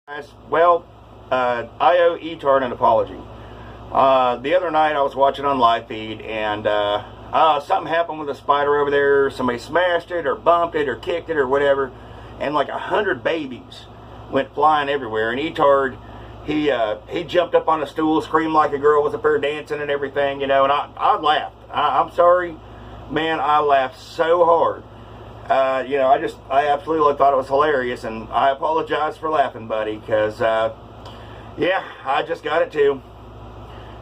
Guys, well, I owe Etard an apology. The other night I was watching on live feed and something happened with a spider over there. Somebody smashed it or bumped it or kicked it or whatever, and like 100 babies went flying everywhere. And Etard, he jumped up on a stool, screamed like a girl, was up there dancing and everything, you know. And I laughed. I'm sorry, man. I laughed so hard. You know, I absolutely thought it was hilarious, and I apologize for laughing, buddy, because, yeah, I just got it too.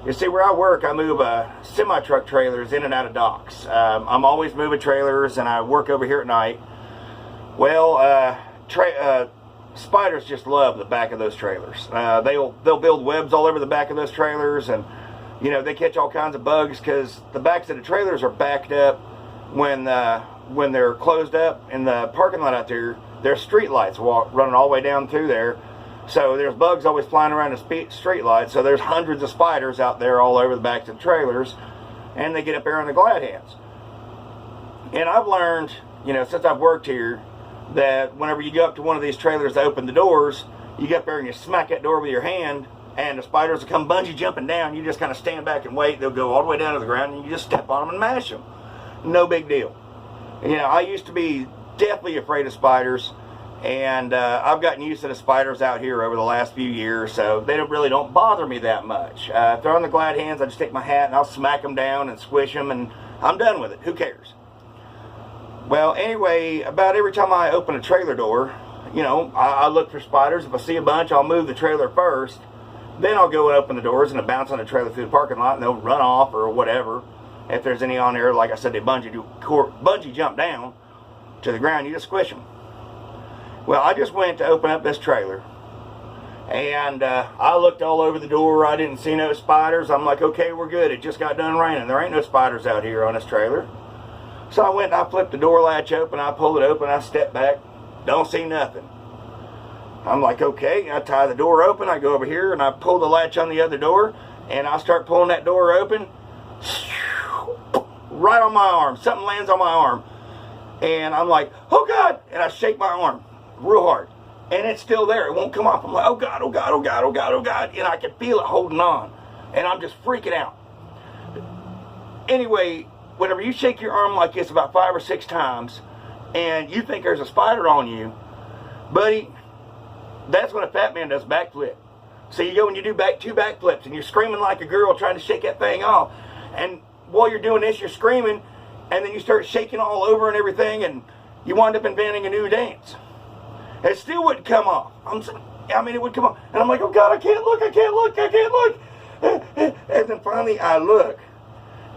You see, where I work, I move semi-truck trailers in and out of docks. I'm always moving trailers, and I work over here at night. Well, spiders just love the back of those trailers. They'll build webs all over the back of those trailers, and, you know, they catch all kinds of bugs because the backs of the trailers are backed up when they're closed up in the parking lot out there. There's street lights running all the way down through there, so there's bugs always flying around the street lights. So there's hundreds of spiders out there all over the backs of the trailers, and they get up there on the glad hands. And I've learned, you know, since I've worked here, that whenever you go up to one of these trailers to open the doors, you get up there and you smack that door with your hand, and the spiders will come bungee jumping down. You just kind of stand back and wait. They'll go all the way down to the ground, and you just step on them and mash them. No big deal. You know, I used to be deathly afraid of spiders, and I've gotten used to the spiders out here over the last few years, so they really don't bother me that much. If they're on the glad hands, I just take my hat and I'll smack them down and squish them, and I'm done with it. Who cares? Well, anyway, about every time I open a trailer door, you know, I look for spiders. If I see a bunch, I'll move the trailer first. Then I'll go and open the doors, and they'll bounce on the trailer through the parking lot, and they'll run off or whatever. If there's any on there, like I said, they bungee jump down to the ground. You just squish them. Well, I just went to open up this trailer, and I looked all over the door. I didn't see no spiders. I'm like, okay, we're good. It just got done raining. There ain't no spiders out here on this trailer. So I went and I flipped the door latch open. I pulled it open. I stepped back. Don't see nothing. I'm like, okay. I tie the door open. I go over here and I pull the latch on the other door, and I start pulling that door open. Right on my arm. Something lands on my arm. And I'm like, oh God. And I shake my arm real hard. And it's still there. It won't come off. I'm like, oh God, oh God, oh God, oh God, oh God. And I can feel it holding on. And I'm just freaking out. Anyway, whenever you shake your arm like this about 5 or 6 times, and you think there's a spider on you, buddy, that's when a fat man does backflip. So you go and you do 2 backflips, and you're screaming like a girl trying to shake that thing off. And while you're doing this, you're screaming, and then you start shaking all over and everything, and you wind up inventing a new dance. It still wouldn't come off. It would come off. And I'm like, oh God, I can't look, I can't look, I can't look. And then finally I look,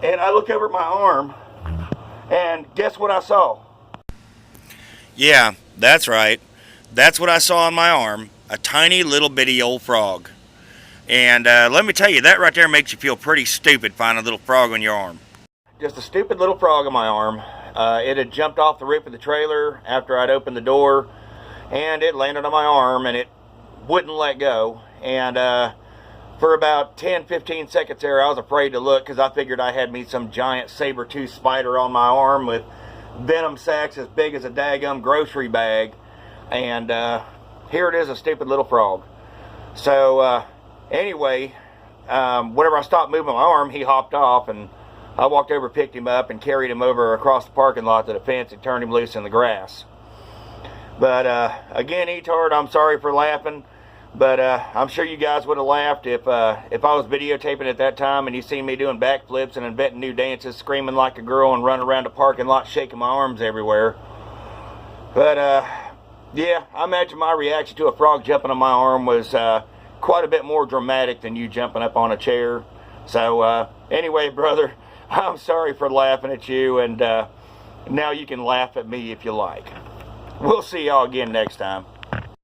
and I look over at my arm, and guess what I saw? Yeah, that's right. That's what I saw on my arm. A tiny little bitty old frog. And let me tell you, that right there makes you feel pretty stupid, finding a little frog on your arm. Just a stupid little frog on my arm. It had jumped off the roof of the trailer after I'd opened the door, and it landed on my arm, and it wouldn't let go. And for about 10-15 seconds there, I was afraid to look because I figured I had me some giant saber-toothed spider on my arm with venom sacs as big as a daggum grocery bag. And here it is, a stupid little frog. So anyway, whenever I stopped moving my arm, he hopped off, and I walked over, picked him up, and carried him over across the parking lot to the fence and turned him loose in the grass. But again, Etard, I'm sorry for laughing, but I'm sure you guys would have laughed if I was videotaping at that time and you seen me doing backflips and inventing new dances, screaming like a girl, and running around the parking lot shaking my arms everywhere. But yeah, I imagine my reaction to a frog jumping on my arm was quite a bit more dramatic than you jumping up on a chair. So anyway, brother, I'm sorry for laughing at you, and now you can laugh at me if you like. We'll see y'all again next time.